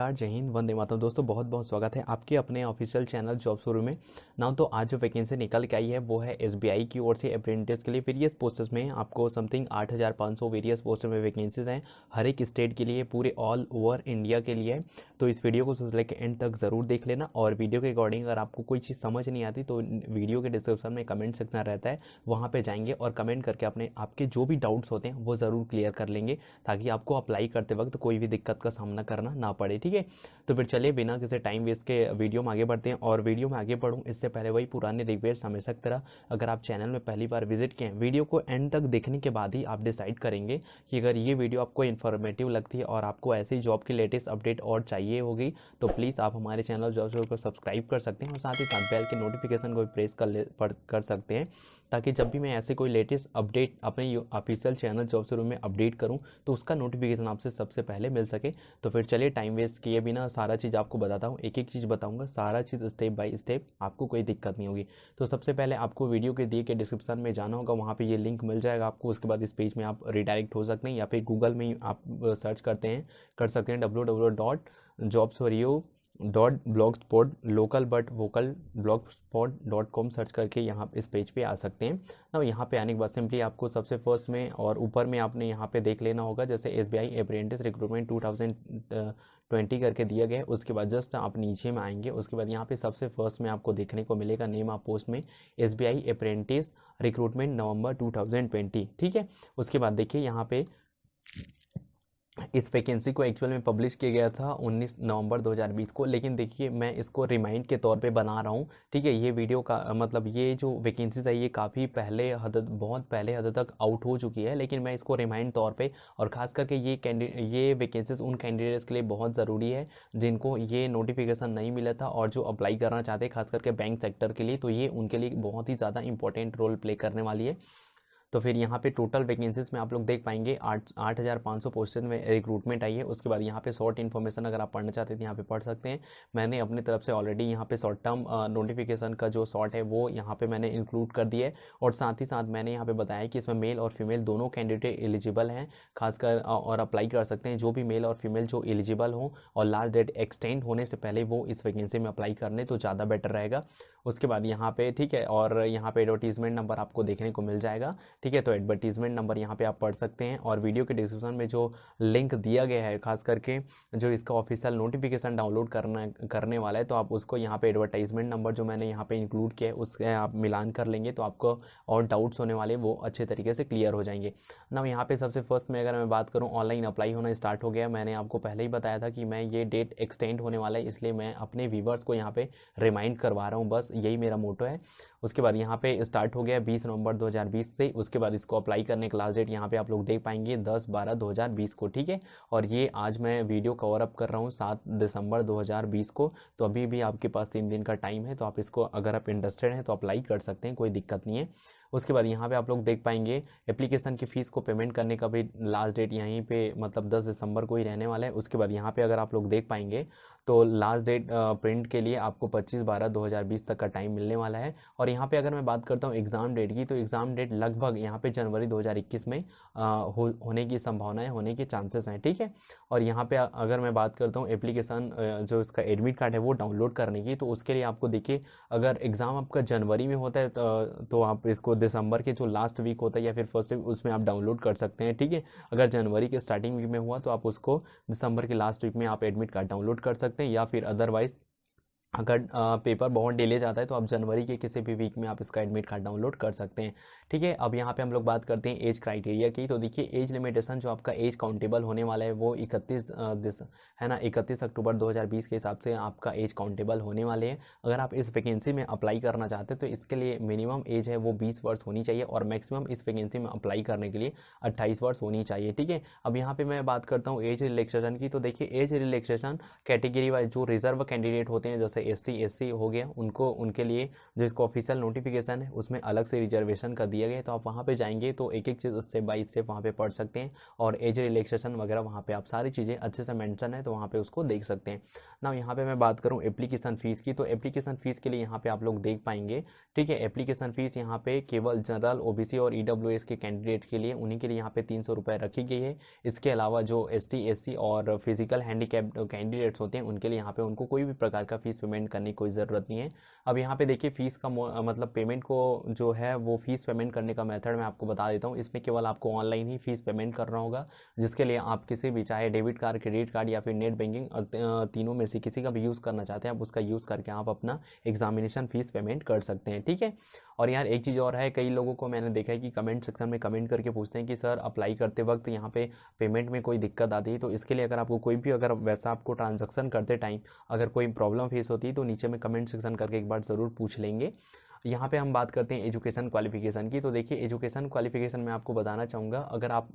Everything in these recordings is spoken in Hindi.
जय हिंद, वंदे मातरम। दोस्तों बहुत बहुत स्वागत है आपके अपने ऑफिशियल चैनल जॉब शुरू में। ना तो आज जो वैकेंसी निकल के आई है वो है एसबीआई की ओर से अप्रेंटिस के लिए वेरियस पोस्ट्स में आपको समथिंग 8500 वेरियस पोस्ट में वैकेंसीज हैं हर एक स्टेट के लिए, पूरे ऑल ओवर इंडिया के लिए। तो इस वीडियो को शुरू लेकर एंड तक ज़रूर देख लेना। और वीडियो के अकॉर्डिंग अगर आपको कोई चीज़ समझ नहीं आती तो वीडियो के डिस्क्रिप्शन में कमेंट सेक्शन रहता है, वहाँ पर जाएंगे और कमेंट करके अपने आपके जो भी डाउट्स होते हैं वो ज़रूर क्लियर कर लेंगे, ताकि आपको अप्लाई करते वक्त कोई भी दिक्कत का सामना करना ना पड़े। ठीक है, तो फिर चलिए बिना किसी टाइम वेस्ट के वीडियो में आगे बढ़ते हैं। और वीडियो में आगे बढ़ूँ इससे पहले वही पुरानी रिक्वेस्ट हमेशा की तरह, अगर आप चैनल में पहली बार विजिट किए हैं, वीडियो को एंड तक देखने के बाद ही आप डिसाइड करेंगे कि अगर ये वीडियो आपको इन्फॉर्मेटिव लगती है और आपको ऐसी जॉब की लेटेस्ट अपडेट और चाहिए होगी तो प्लीज़ आप हमारे चैनल जॉब शुरू को सब्सक्राइब कर सकते हैं और साथ ही साथ बेल के नोटिफिकेशन को भी प्रेस कर सकते हैं, ताकि जब भी मैं ऐसे कोई लेटेस्ट अपडेट अपने ऑफिशियल चैनल जॉब शुरू में अपडेट करूं तो उसका नोटिफिकेशन आपसे सबसे पहले मिल सके। तो फिर चलिए टाइम वेस्ट किए बिना सारा चीज़ आपको बताता हूँ, एक एक चीज़ बताऊँगा, सारा चीज़ स्टेप बाय स्टेप, आपको कोई दिक्कत नहीं होगी। तो सबसे पहले आपको वीडियो के दिए के डिस्क्रिप्शन में जाना होगा, वहाँ पे ये लिंक मिल जाएगा आपको। उसके बाद इस पेज में आप रिडायरेक्ट हो सकते हैं या फिर गूगल में आप सर्च कर सकते हैं www.jobsforyu.blogspot.com सर्च करके यहाँ इस पेज पे आ सकते हैं ना। यहाँ पे आने के बाद सिंपली आपको सबसे फर्स्ट में और ऊपर में आपने यहाँ पे देख लेना होगा, जैसे एसबीआई अप्रेंटिस रिक्रूटमेंट 2020 करके दिया गया है। उसके बाद जस्ट आप नीचे में आएंगे, उसके बाद यहाँ पे सबसे फर्स्ट में आपको देखने को मिलेगा नेम ऑफ पोस्ट में एसबीआई अप्रेंटिस रिक्रूटमेंट नवंबर 2020। ठीक है, उसके बाद देखिए यहाँ पे इस वैकेंसी को एक्चुअल में पब्लिश किया गया था 19 नवंबर 2020 को, लेकिन देखिए मैं इसको रिमाइंड के तौर पे बना रहा हूँ। ठीक है, ये वीडियो का मतलब ये जो वैकेंसीज है ये काफ़ी पहले बहुत पहले हद तक आउट हो चुकी है, लेकिन मैं इसको रिमाइंड तौर पे, और ख़ास करके ये वैकेंसीज उन कैंडिडेट्स के लिए बहुत ज़रूरी है जिनको ये नोटिफिकेशन नहीं मिला था और जो अप्लाई करना चाहते हैं, खास करके बैंक सेक्टर के लिए, तो ये उनके लिए बहुत ही ज़्यादा इंपॉर्टेंट रोल प्ले करने वाली है। तो फिर यहाँ पे टोटल वैकेंसीज में आप लोग देख पाएंगे 8500 पोस्टेज में रिक्रूटमेंट आई है। उसके बाद यहाँ पे शॉर्ट इन्फॉर्मेशन अगर आप पढ़ना चाहते हैं तो यहाँ पे पढ़ सकते हैं। मैंने अपनी तरफ से ऑलरेडी यहाँ पे शॉर्ट टर्म नोटिफिकेशन का जो शॉर्ट है वो यहाँ पे मैंने इंक्लूड कर दिया है, और साथ ही साथ मैंने यहाँ पे बताया कि इसमें मेल और फीमेल दोनों कैंडिडेट एलिजिबल हैं, खासकर और अप्लाई कर सकते हैं। जो भी मेल और फीमेल जो एलिजिबल हों और लास्ट डेट एक्सटेंड होने से पहले वो इस वैकेंसी में अप्लाई कर लें तो ज़्यादा बेटर रहेगा। उसके बाद यहाँ पे ठीक है, और यहाँ पे एडवर्टीजमेंट नंबर आपको देखने को मिल जाएगा। ठीक है, तो एडवर्टीजमेंट नंबर यहाँ पे आप पढ़ सकते हैं, और वीडियो के डिस्क्रिप्शन में जो लिंक दिया गया है, खास करके जो इसका ऑफिशियल नोटिफिकेशन डाउनलोड करने वाला है, तो आप उसको यहाँ पे एडवर्टाइजमेंट नंबर जो मैंने यहाँ पे इंक्लूड किया है उससे आप मिलान कर लेंगे तो आपको और डाउट्स होने वाले वो अच्छे तरीके से क्लियर हो जाएंगे ना। यहाँ पे सबसे फर्स्ट में अगर मैं बात करूँ, ऑनलाइन अप्लाई होना स्टार्ट हो गया। मैंने आपको पहले ही बताया था कि मैं ये डेट एक्सटेंड होने वाला है, इसलिए मैं अपने व्यूवर्स को यहाँ पे रिमाइंड करवा रहा हूँ, बस यही मेरा मोटो है। उसके बाद यहाँ पे स्टार्ट हो गया 20 नवंबर 2020 से। उसके बाद इसको अप्लाई करने का लास्ट डेट यहाँ पे आप लोग देख पाएंगे 10/12/2020 को। ठीक है, और ये आज मैं वीडियो कवर अप कर रहा हूँ 7 दिसंबर 2020 को, तो अभी भी आपके पास 3 दिन का टाइम है। तो आप इसको अगर आप इंटरेस्टेड हैं तो अप्लाई कर सकते हैं, कोई दिक्कत नहीं है। उसके बाद यहाँ पे आप लोग देख पाएंगे एप्लीकेशन की फ़ीस को पेमेंट करने का भी लास्ट डेट यहीं पे मतलब 10 दिसंबर को ही रहने वाला है। उसके बाद यहाँ पे अगर आप लोग देख पाएंगे तो लास्ट डेट प्रिंट के लिए आपको 25/12/2020 तक का टाइम मिलने वाला है। और यहाँ पे अगर मैं बात करता हूँ एग्ज़ाम डेट की, तो एग्ज़ाम डेट लगभग यहाँ पे जनवरी 2021 में होने की संभावनाएं, होने के चांसेस हैं। ठीक है, और यहाँ पे अगर मैं बात करता हूँ एप्लीकेशन जो इसका एडमिट कार्ड है वो डाउनलोड करने की, तो उसके लिए आपको देखिए अगर एग्ज़ाम आपका जनवरी में होता है तो आप इसको दिसंबर के जो लास्ट वीक होता है या फिर फर्स्ट वीक उसमें आप डाउनलोड कर सकते हैं। ठीक है, अगर जनवरी के स्टार्टिंग वीक में हुआ तो आप उसको दिसंबर के लास्ट वीक में आप एडमिट कार्ड डाउनलोड कर सकते हैं, या फिर अदरवाइज अगर पेपर बहुत डिले जाता है तो आप जनवरी के किसी भी वीक में आप इसका एडमिट कार्ड डाउनलोड कर सकते हैं। ठीक है, अब यहाँ पे हम लोग बात करते हैं एज क्राइटेरिया की। तो देखिए एज लिमिटेशन जो आपका एज काउंटेबल होने वाला है वो 31 अक्टूबर 2020 के हिसाब से आपका एज काउंटेबल होने वाले हैं। अगर आप इस वैकेंसी में अप्लाई करना चाहते हैं तो इसके लिए मिनिमम एज है वो 20 वर्ष होनी चाहिए, और मैक्सिमम इस वैकेंसी में अप्लाई करने के लिए 28 वर्ष होनी चाहिए। ठीक है, अब यहाँ पे मैं बात करता हूँ एज रिलैक्सेशन की। तो देखिए एज रिलैक्सेशन कैटेगरी वाइज जो रिजर्व कैंडिडेट होते हैं, जैसे जैसे ST SC हो गया, उनके लिए जो इसका ऑफिशियल नोटिफिकेशन है उसमें अलग से रिजर्वेशन का दिया गया, तो आप वहाँ पे जाएंगे तो एक एक चीज़ स्टेप बाय स्टेप वहाँ पे पढ़ सकते हैं, और एज रिलैक्सेशन वगैरह वहाँ पे आप सारी चीज़ें अच्छे से मेंशन है तो वहाँ पे उसको देख सकते हैं ना। यहाँ पे मैं बात करूँ एप्लीकेशन फ़ीस की, तो एप्लीकेशन फ़ीस के लिए यहाँ पे आप लोग देख पाएंगे, ठीक है। एप्लीकेशन फ़ीस यहाँ पे केवल जनरल, OBC और EWS के कैंडिडेट के लिए, उन्हीं के लिए यहाँ पे 300 रुपये रखी गई है। इसके अलावा जो ST SC और फिजिकल हैंडीकैप कैंडिडेट्स होते हैं उनके लिए यहाँ पे उनको कोई भी प्रकार का फीस पेमेंट करने की कोई ज़रूरत नहीं है। अब यहाँ पे देखिए फीस का मतलब पेमेंट को जो है वो फीस पेमेंट करने का मेथड मैं आपको बता देता हूँ। इसमें केवल आपको ऑनलाइन ही फीस पेमेंट करना होगा, जिसके लिए आप किसी भी, चाहे डेबिट कार्ड, क्रेडिट कार्ड या फिर नेट बैंकिंग, तीनों में से किसी का भी यूज़ करना चाहते हैं आप उसका यूज़ करके आप अपना एग्जामिनेशन फीस पेमेंट कर सकते हैं, ठीक है। और यार एक चीज़ और है, कई लोगों को मैंने देखा है कि कमेंट सेक्शन में कमेंट करके पूछते हैं कि सर अप्लाई करते वक्त यहाँ पे पेमेंट में कोई दिक्कत आती है, तो इसके लिए अगर आपको कोई भी, अगर वैसा आपको ट्रांजैक्शन करते टाइम अगर कोई प्रॉब्लम फेस होती है तो नीचे में कमेंट सेक्शन करके एक बार ज़रूर पूछ लेंगे। यहाँ पे हम बात करते हैं एजुकेशन क्वालिफिकेशन की, तो देखिए एजुकेशन क्वालिफिकेशन में आपको बताना चाहूँगा, अगर आप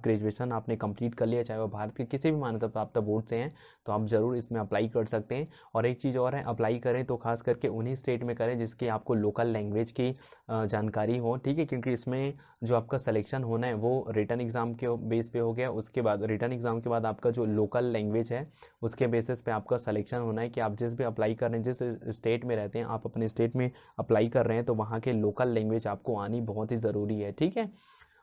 ग्रेजुएशन आपने कंप्लीट कर लिया, चाहे वो भारत के किसी भी मान्यता प्राप्त बोर्ड से हैं, तो आप ज़रूर इसमें अप्लाई कर सकते हैं। और एक चीज़ और है, अप्लाई करें तो खास करके उन्हीं स्टेट में करें जिसकी आपको लोकल लैंग्वेज की जानकारी हो, ठीक है, क्योंकि इसमें जो आपका सिलेक्शन होना है वो रिटन एग्ज़ाम के बेस पे हो गया, उसके बाद रिटन एग्ज़ाम के बाद आपका जो लोकल लैंग्वेज है उसके बेसिस पे आपका सिलेक्शन होना है कि आप जिस भी अप्लाई कर रहे हैं, जिस स्टेट में रहते हैं, आप अपने स्टेट में अप्लाई कर रहे हैं तो वहाँ के लोकल लैंग्वेज आपको आनी बहुत ही ज़रूरी है, ठीक है।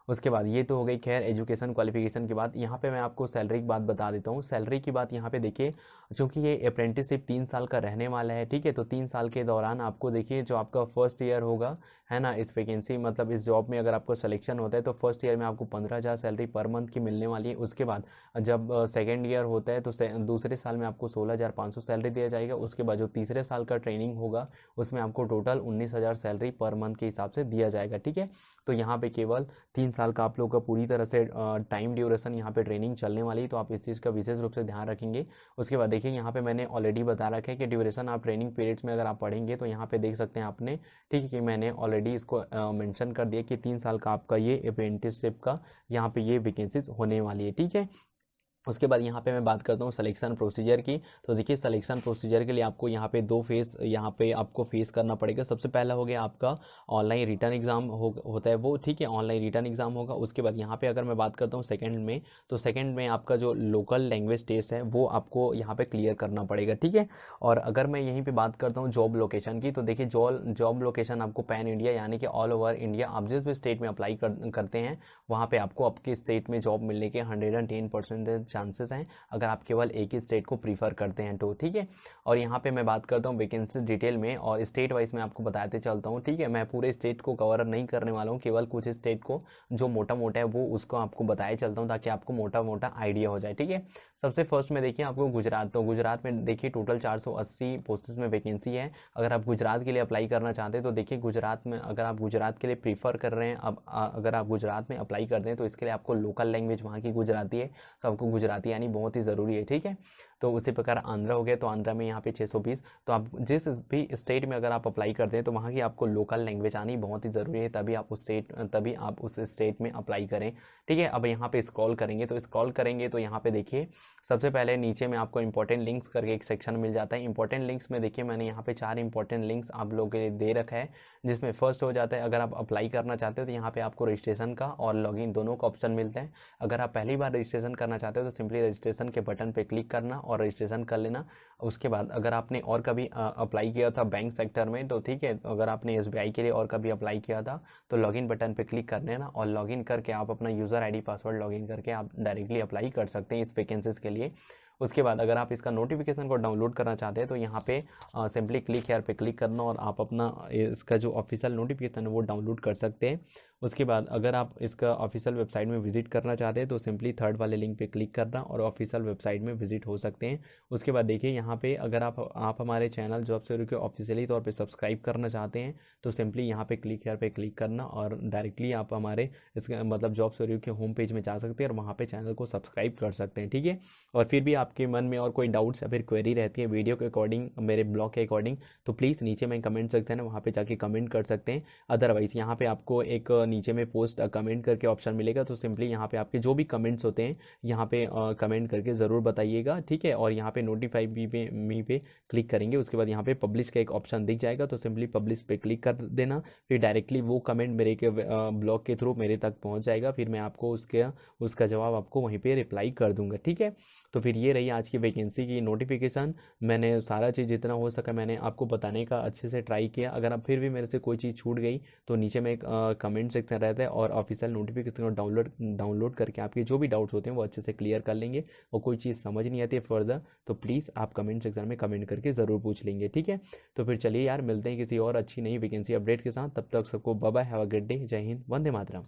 उसके बाद ये तो हो गई खैर एजुकेशन क्वालिफिकेशन की बात। यहाँ पे मैं आपको सैलरी की बात बता देता हूँ। सैलरी की बात यहाँ पे देखिए, चूंकि ये अप्रेंटिसशिप 3 साल का रहने वाला है, ठीक है, तो 3 साल के दौरान आपको देखिए जो आपका फर्स्ट ईयर होगा, है ना, इस वैकेंसी मतलब इस जॉब में अगर आपको सिलेक्शन होता है तो फर्स्ट ईयर में आपको 15,000 सैलरी पर मंथ की मिलने वाली है। उसके बाद जब सेकेंड ईयर होता है तो दूसरे साल में आपको 16,500 सैलरी दिया जाएगा। उसके बाद जो तीसरे साल का ट्रेनिंग होगा उसमें आपको टोटल 19,000 सैलरी पर मंथ के हिसाब से दिया जाएगा, ठीक है। तो यहाँ पे केवल 3 साल का आप लोग का पूरी तरह से टाइम ड्यूरेशन यहाँ पे ट्रेनिंग चलने वाली है, तो आप इस चीज़ का विशेष रूप से ध्यान रखेंगे। उसके बाद देखिए यहाँ पे मैंने ऑलरेडी बता रखा है कि ड्यूरेशन आप ट्रेनिंग पीरियड्स में अगर आप पढ़ेंगे तो यहाँ पे देख सकते हैं आपने, ठीक है, कि मैंने ऑलरेडी इसको मेंशन कर दिया कि 3 साल का आपका ये अप्रेंटिसशिप का यहाँ पे ये वैकेंसीज होने वाली है, ठीक है। उसके बाद यहाँ पे मैं बात करता हूँ सिलेक्शन प्रोसीजर की, तो देखिए सिलेक्शन प्रोसीजर के लिए आपको यहाँ पे 2 फेस यहाँ पे आपको फेस करना पड़ेगा। सबसे पहला हो गया आपका ऑनलाइन रिटर्न एग्ज़ाम होता है वो, ठीक है, ऑनलाइन रिटर्न एग्ज़ाम होगा। उसके बाद यहाँ पे अगर मैं बात करता हूँ सेकंड में, तो सेकंड में आपका जो लोकल लैंग्वेज टेस्ट है वो आपको यहाँ पे क्लियर करना पड़ेगा, ठीक है। और अगर मैं यहीं पर बात करता हूँ जॉब लोकेशन की, तो देखिए जॉब लोकेशन आपको पैन इंडिया यानी कि ऑल ओवर इंडिया आप जिस भी स्टेट में अप्लाई करते हैं वहाँ पर आपको आपके स्टेट में जॉब मिलने के 110% चांसेस हैं, अगर आप केवल एक ही स्टेट को प्रीफर करते हैं तो, ठीक है। और यहाँ पे मैं बात करता हूँ वैकेंसी डिटेल में और स्टेट वाइज में आपको बताते चलता हूँ, ठीक है। मैं पूरे स्टेट को कवर नहीं करने वाला हूँ, केवल कुछ स्टेट को जो मोटा मोटा है वो उसको आपको बताया चलता हूँ ताकि आपको मोटा मोटा आइडिया हो जाए, ठीक है। सबसे फर्स्ट में देखिए आपको गुजरात, तो गुजरात में देखिए टोटल 480 पोस्टेस में वैकेंसी है। अगर आप गुजरात के लिए अप्लाई करना चाहते हैं तो देखिए गुजरात में अगर आप गुजरात के लिए प्रीफर कर रहे हैं, अब अगर आप गुजरात में अप्लाई करते हैं तो इसके लिए आपको लोकल लैंग्वेज वहाँ की गुजराती है, तो आपको गुजराती यानी बहुत ही ज़रूरी है, ठीक है। तो उसी प्रकार आंध्रा हो गया, तो आंध्रा में यहाँ पे 620, तो आप जिस भी स्टेट में अगर आप अप्लाई करते हैं तो वहाँ की आपको लोकल लैंग्वेज आनी बहुत ही ज़रूरी है, तभी आप उस स्टेट में अप्लाई करें, ठीक है। अब यहाँ पे स्क्रॉल करेंगे तो यहाँ पे देखिए सबसे पहले नीचे में आपको इंपॉर्टेंट लिंक्स करके एक सेक्शन मिल जाता है। इंपॉर्टेंट लिंक्स में देखिए मैंने यहाँ पे 4 इंपॉर्टेंट लिंक्स आप लोगों के लिए दे रखा है, जिसमें फर्स्ट हो जाता है अगर आप अप्लाई करना चाहते हो तो यहाँ पे आपको रजिस्ट्रेशन का और लॉगिन दोनों का ऑप्शन मिलता है। अगर आप पहली बार रजिस्ट्रेशन करना चाहते हो तो सिंपली रजिस्ट्रेशन के बटन पे क्लिक करना और रजिस्ट्रेशन कर लेना। उसके बाद अगर आपने और कभी अप्लाई किया था बैंक सेक्टर में तो ठीक है, अगर आपने SBI के लिए और कभी अप्लाई किया था तो लॉगिन बटन पे क्लिक कर लेना और लॉगिन करके आप अपना यूज़र ID पासवर्ड लॉगिन करके आप डायरेक्टली अप्लाई कर सकते हैं इस वैकेंसीज के लिए। उसके बाद अगर आप इसका नोटिफिकेशन को डाउनलोड करना चाहते हैं तो यहाँ पे सिंपली क्लिक हेयर पे क्लिक करना और आप अपना इसका जो ऑफिशियल नोटिफिकेशन है वो डाउनलोड कर सकते हैं। उसके बाद अगर आप इसका ऑफिशियल वेबसाइट में विजिट करना चाहते हैं तो सिंपली थर्ड वाले लिंक पे क्लिक करना और ऑफिशियल वेबसाइट में विजिट हो सकते हैं। उसके बाद देखिए यहाँ पे अगर आप हमारे चैनल जॉब से रुके ऑफिशियली तौर पे सब्सक्राइब करना चाहते हैं तो सिंपली यहाँ पे क्लिक हेयर पे क्लिक करना और डायरेक्टली आप हमारे इसके मतलब जॉब से रुके होम पेज में जा सकते हैं और वहाँ पे चैनल को सब्सक्राइब कर सकते हैं, ठीक है। और फिर भी आपके आपके मन में और कोई डाउट्स या फिर क्वेरी रहती है वीडियो के अकॉर्डिंग, मेरे ब्लॉग के अकॉर्डिंग, तो प्लीज़ नीचे में कमेंट सेक्शन है, वहाँ पे जाके कमेंट कर सकते हैं। अदरवाइज़ यहाँ पे आपको एक नीचे में पोस्ट कमेंट करके ऑप्शन मिलेगा, तो सिंपली यहाँ पे आपके जो भी कमेंट्स होते हैं यहाँ पे कमेंट करके ज़रूर बताइएगा, ठीक है। और यहाँ पे नोटिफाई मी पे क्लिक करेंगे, उसके बाद यहाँ पे पब्लिश का एक ऑप्शन दिख जाएगा, तो सिंपली पब्लिश पे क्लिक कर देना। फिर डायरेक्टली वो कमेंट मेरे के ब्लॉग के थ्रू मेरे तक पहुँच जाएगा, फिर मैं आपको उसका जवाब आपको वहीं पे रिप्लाई कर दूंगा, ठीक है। तो फिर ये रही आज की वैकेंसी की नोटिफिकेशन। मैंने सारा चीज़ जितना हो सका मैंने आपको बताने का अच्छे से ट्राई किया। अगर अब फिर भी मेरे से कोई चीज़ छूट गई तो नीचे में एक कमेंट सेक्शन रहता है, और ऑफिशियल नोटिफिकेशन को डाउनलोड करके आपके जो भी डाउट्स होते हैं वो अच्छे से क्लियर कर लेंगे। और कोई चीज़ समझ नहीं आती है फर्दर, तो प्लीज़ आप कमेंट सेक्शन में कमेंट करके ज़रूर पूछ लेंगे, ठीक है। तो फिर चलिए यार, मिलते हैं किसी और अच्छी नई वैकेंसी अपडेट के साथ। तब तक सबको bye bye, have a good day, जय हिंद, वंदे मातरम।